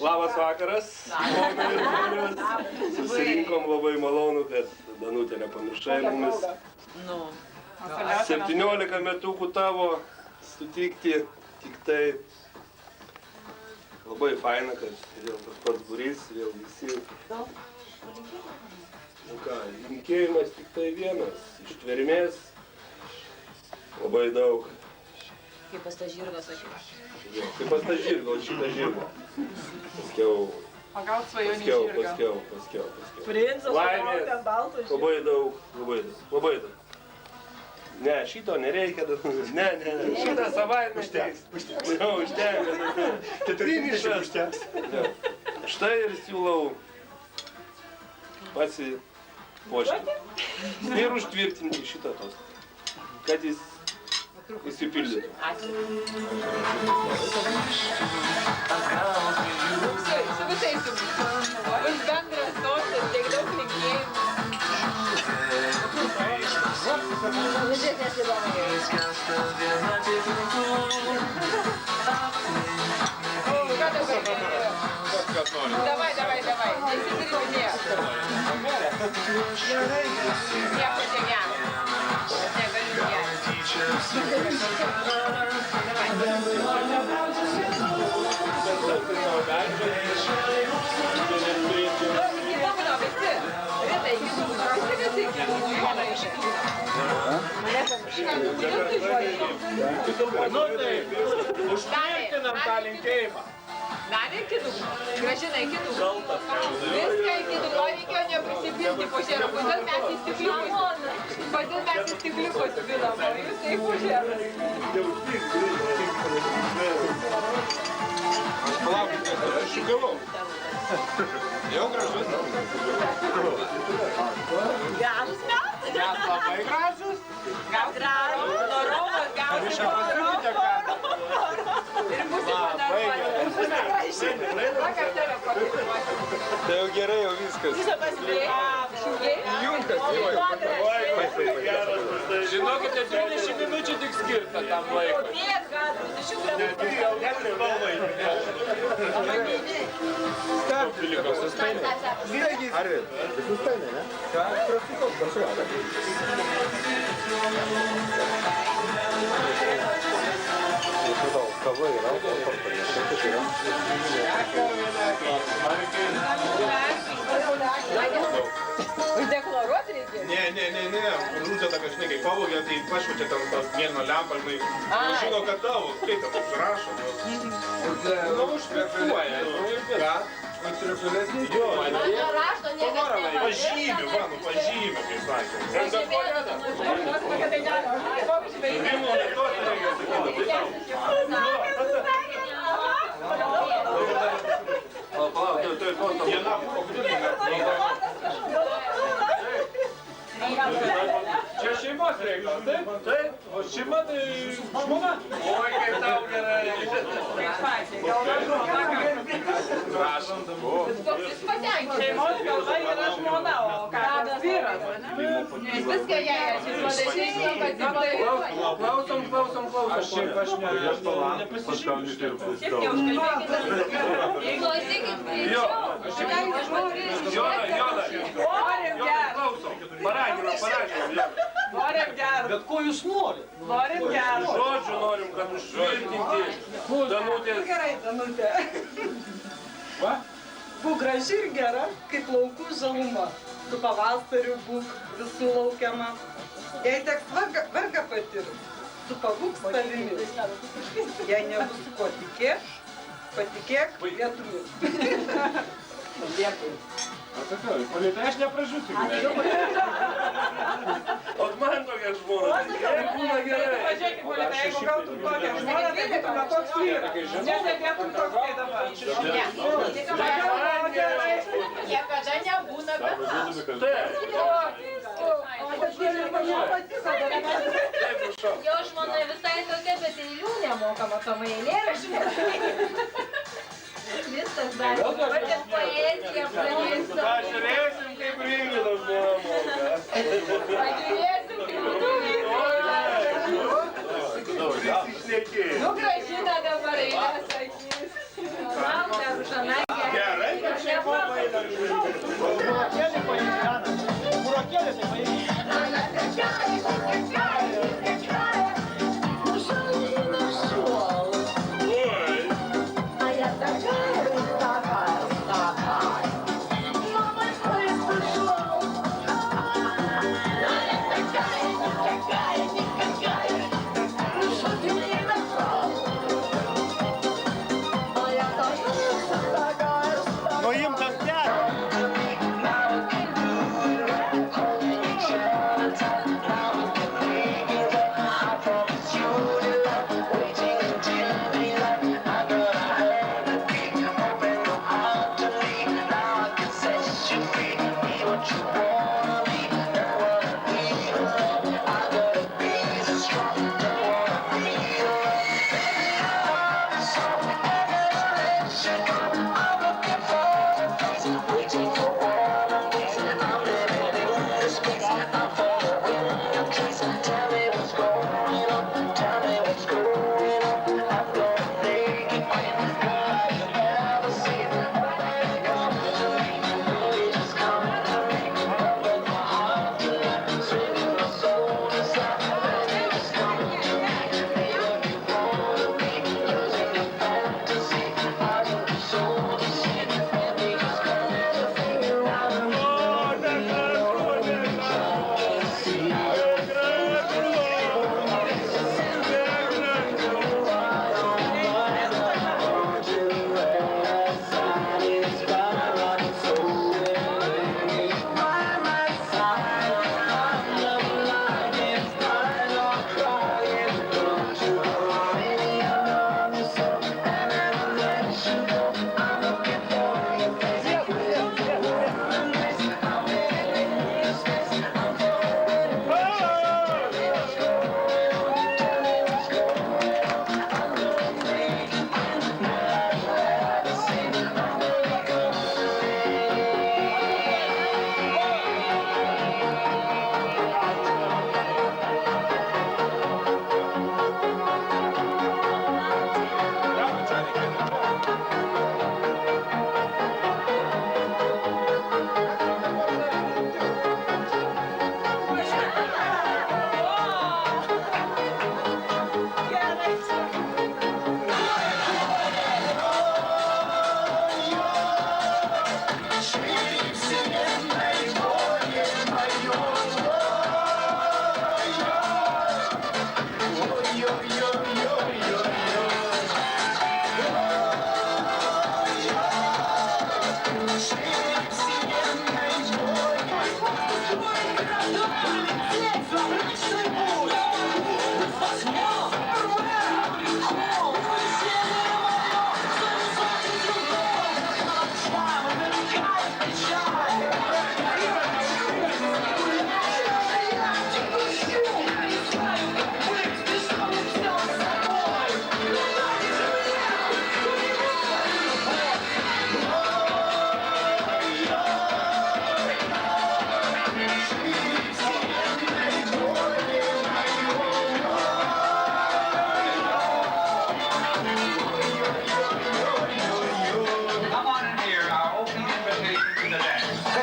Labas vakaras. Susirinkom, labai malonu, kad Danutė nepamiršai mumis. 17 metukų tavo sutikti, tik tai labai faina, kad vėl tas pats būrys, vėl visi. Nu ką, linkėjimas tik tai vienas, ištvermės, labai daug. Kaip pas tą žirgą sakiau. Kaip pas tą žirgą, o šitą žirgą. Paskiau. O gal svajonį žirgą? Paskiau. Princas, laimės, labai daug. Ne, šito nereikia. Ne. Šitą savaitę užteks. Finišas. Štai ir siūlau pasipuošti. Ir užtvirtinti šitą tostą, kad jis įsipildytų. Ačiū. Su visais jums. Bus bendras tostas, tiek daug linkėjimų. Ką dabar galėjo? Davai, nesipirkinėk. Nieko negero. Negaliu gerti. Užtvirtinam tą linkėjimą. Dar iki dugno. Gražina iki dugno. Viską iki dugno reikėjo neprisipilti po šėro. Kodėl mes į stikliukus pilam, o jūs tai po šėro. Aš palaukite, aš šukavau. Jau gražus. Gražus metai. Mes labai gražus. Gal gražus. Norovas, gal ir pusė Tai jau gerai, jau viskas. Junkas, žinokite, 20 minučių tik skirta tam laikui. Stop, Filipas, sustainė. Arvid, sustainė, ne? Ką? Prasikos, prašau. Kava yra, Deklaruoti reikia? Ne. Rūdė tą kažnai, kai pavogė, tai pašviečia ten tą mėno lempą, žino, kad tavo, kaip ten užrašo. Nu, užfiksuoja. Ką? Jo, pažymiu, kaip sakė. Čia šeimos reikalas, taip? Taip. O šeima tai žmona. Oi, kaip tau gerai. Prašom. Jis patenkintas. Šeimos galva yra žmona, o karas vyras. Jis viską jai atsiduoda žinai, kad tik tai... Klausom. Aš nepasižymiu. Šiaip neužkalbėkite. Klausykit greičiau. Joda. Klausom. Paraginam. Norim gero. Bet ko jūs norit? Norim gero. Žodžiu norim, kad užtvirtinti Danutės. Gerai, Danutė. Va? Būk graži ir gera, kaip laukų žaluma. Su pavasariu būk visų laukiama. Jei teks vargą patirti, tu pabūk savimi. Jei nebus ko patikėk lietumi. Dėkui. Atsakai, politai aš nepražūsiu. Ot man tokia žmona. Būna gerai. Pažiūrėkit, politai, jeigu gautum tokią žmoną, tai būtume toks vyras. Nesėdėtum toks tai dabar. Niekada nebūna, bet Jo žmona visai tokia, bet eilių nemokama tomai eilėraščių. Viskas dar. Patės poeziją pradėsiu. Pažiūrėsim, kaip Rimvydo žmona moka. Pažiūrėsim, kaip Visi šnekėjai. Nu, Gražina dabar eilę sakys. Буракелі поїдь, Яна. Буракелі ти поїдь. Ой, Ну їм там 5.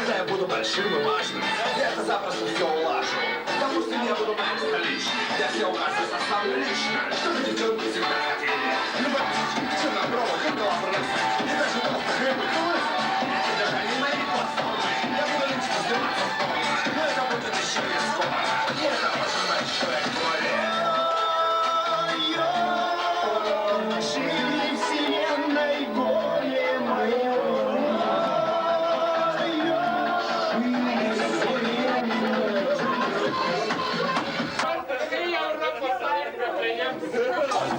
Когда я буду большим и важным, я это запросто все улажу. Допустим, я буду мэр столичный, я все указы составлю лично, чтобы девчонки всегда хотели. Любовь, чернобровых и голобрысых, и даже толстых и лысых. И даже они мои платформы, я буду лично сниматься в доме, но это будет еще не скоро. И это очень большое горе. Шире вселенной горе мое. Європа,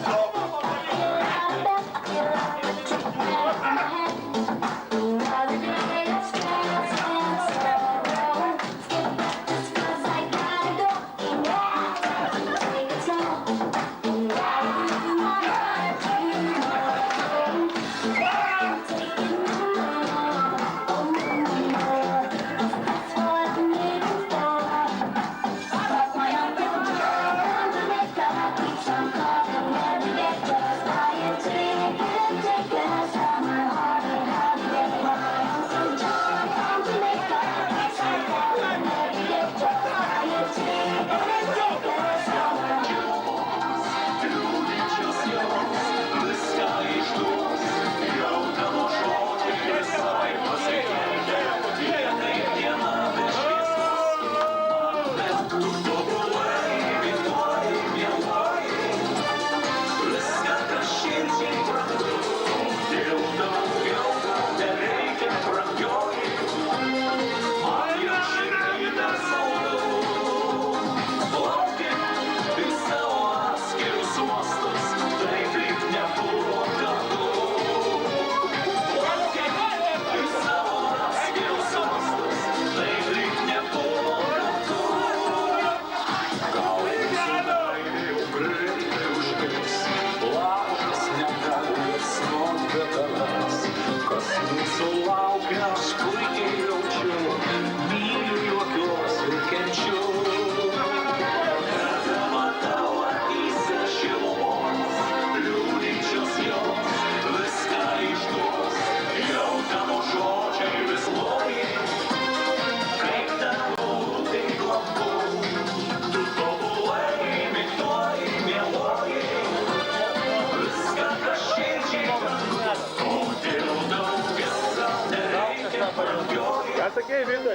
Окей, видно?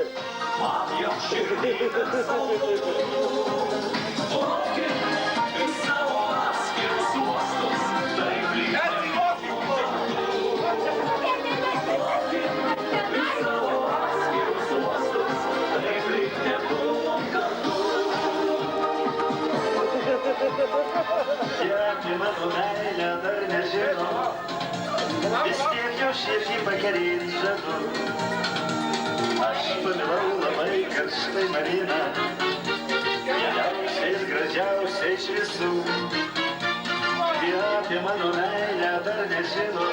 Kiek mano meilė dar nežino, vis tiek jau širdį pakerėt žadu. Aš pamilau labai karštai Mariną, geriausiais, gražiausiai iš visų. Jie apie mano meilę dar nežino,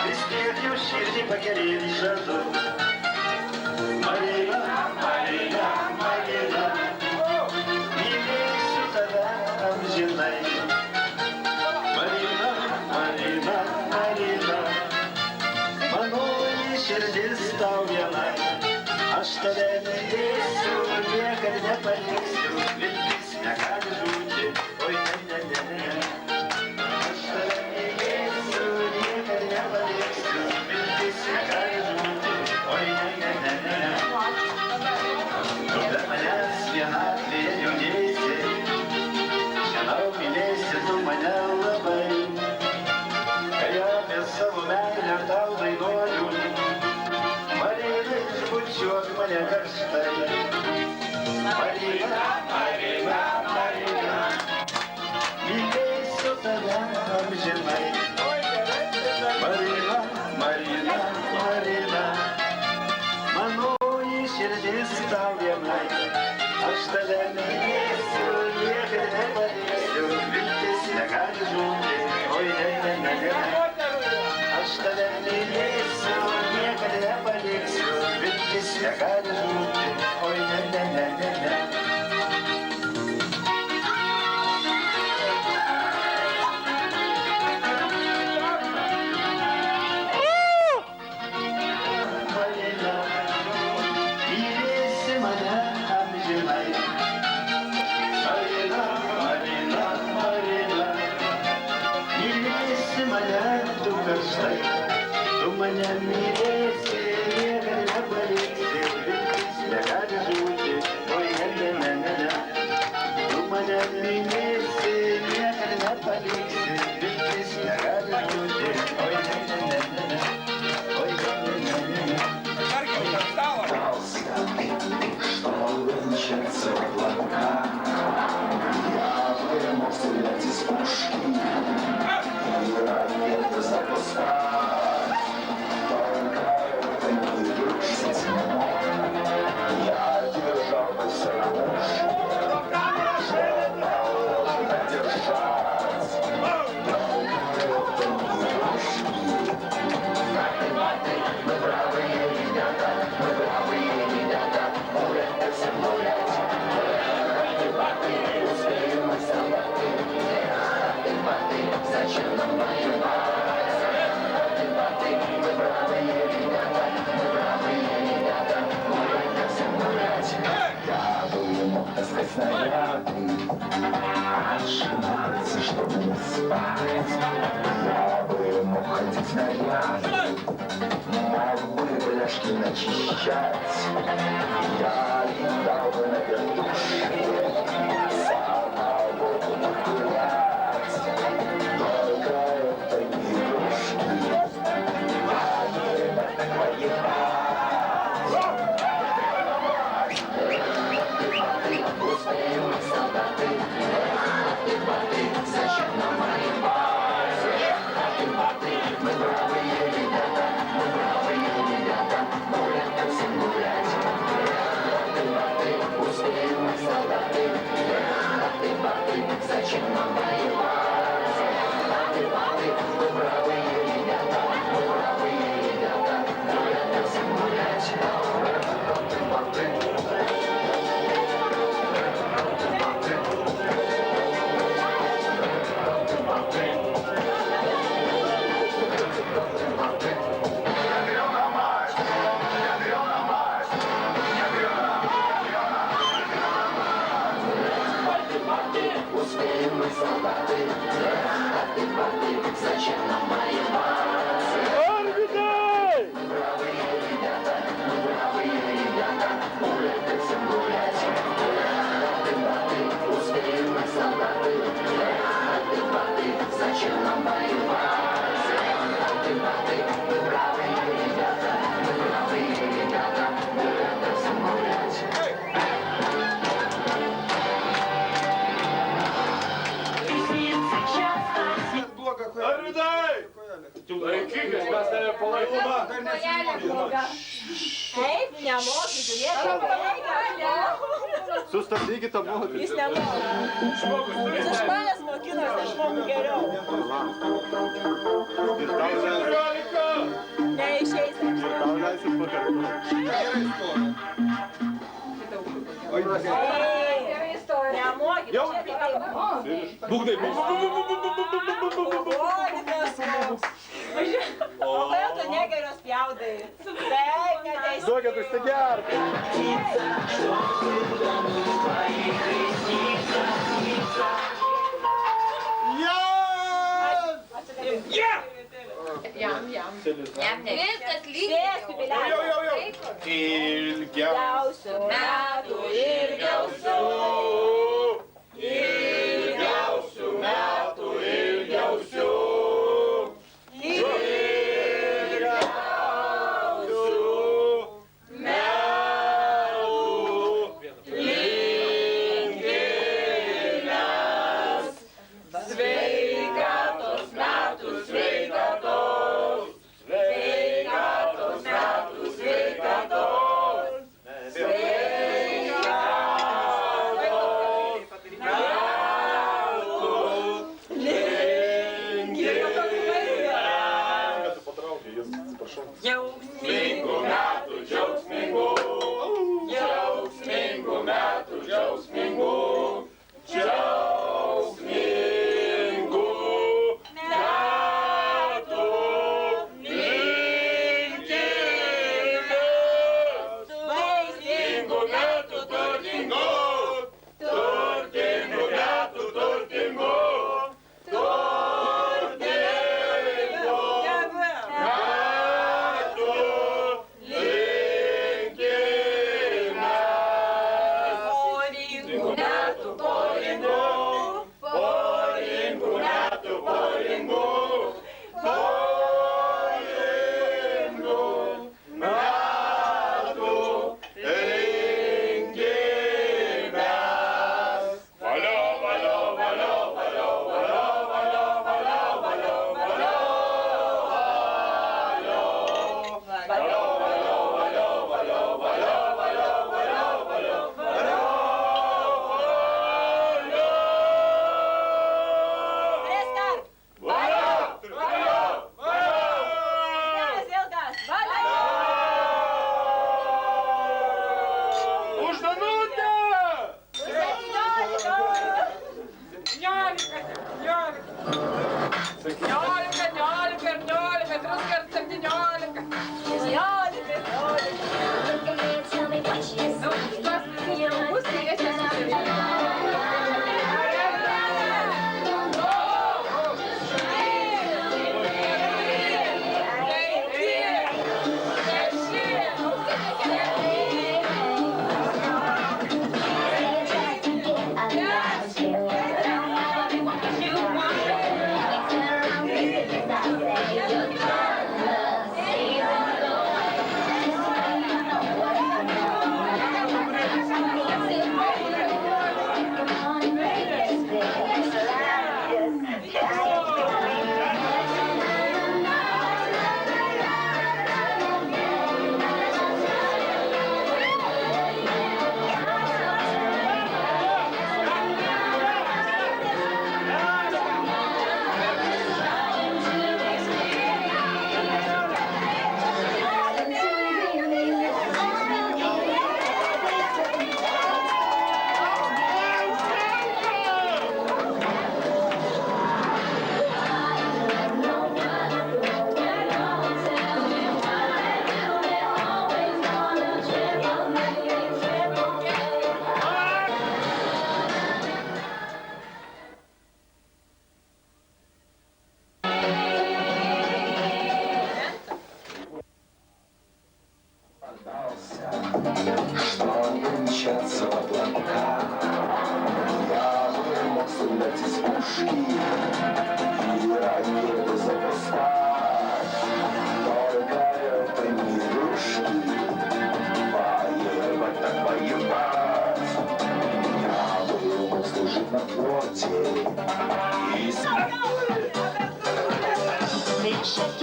vis tiek jau širdį pakerėt žadu. Marina, Marina, Marina, mylėsiu tave amžinai. Marina, Marina, Marina, manoji širdis tau vienai. Aš tave mylėsiu, niekad nepaliksiu, viltis negali žūti, oi ne, ne, ne, ne. Aš tave mylėsiu, niekad nepaliksiu, viltis negali žūti, oi ne, ne, ne, ne. Be manęs vienatvėje jaunėsi, žinau, mylėsi tu mane labai. Kai apie savo meilę tau dainuoju, Marina, išbučiuok mane karštai. Marina, Marina, Marina, mylėsiu tave amžinai. Marina, Marina, Marina, manoji širdis tau vienai. Aš tave mylėsiu, niekad nepaliksiu, viltis negali žūti, oi ne, ne, ne, ne. Aš tave mylėsiu, niekad nepaliksiu, viltis negali žūti, oi ne, ne, ne, ne, ne. Marina, mylėsi mane amžinai. Marina, Marina, Marina, mylėsi mane tu karštai. Tu mane mylėsi, niekad nepaliksi, viltis negali žūti, oi ne, ne, ne, ne, ne. Tu mane mylėsi, niekad nepaliksi, viltis negali žūti, oi ne, ne, ne, ne, ne. Oi ne, ne, ne, ne, ne. Что венчатся облака, я вымог стрелять из пушки и ракеты запускать. Только это не выжить мог, я держал бы все уши, желал держать. Только это не выжить. Мы бравые ребята, мы бравые ребята, гулять всем гулять. Баты, успеем мы солдаты, баты, зачем нам воевать? Баты, мы бравые ребята, гулять всем гулять. Я бы мог таскать снаряды, отжиматься, чтобы не спать. Я бы мог ходить наряды, мог бы бляшки начищать. Я летал бы на вертушке, самого нахуять. Только это не игрушки, а не надо воевать. Успеем мы солдаты, зачем нам воевать? Мы бравые ребята, гулять всем гулять. Успеем мы солдаты, Laikykis, mes tave palaikome. Kojelė bloga. Eik, nemoki žiūrėti. Sustabdykite moterį. Jis nemoka. Jis iš manęs mokinos, aš moku geriau. Ir tau Neišeis. leisim pakartoti. Gerai istorija. Nemoki. Jau. Būgnai, O kodėl tu negerios pjaudai? Taip, neteisybė. Duokit užsigerti. Jam ne. Viskas Sėsk, lygiai. Ilgiausių Metų ilgiausių. Ilgiausių metų, ilgiausių. Džiaugsmingų metų, džiaugsmingų. Džiaugsmingų metų, džiaugsmingų. Džiaugsmingų metų. Linkime. Turtingų metų, turtingų. Turtingų metų, turtingų.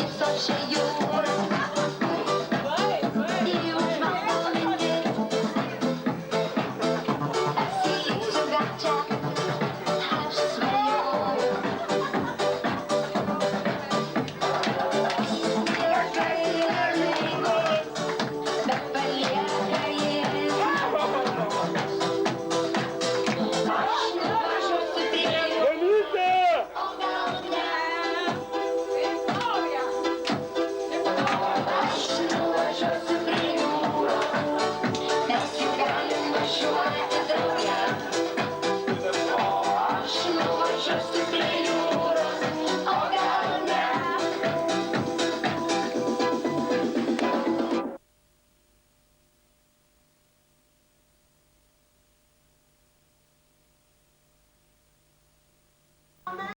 Со всею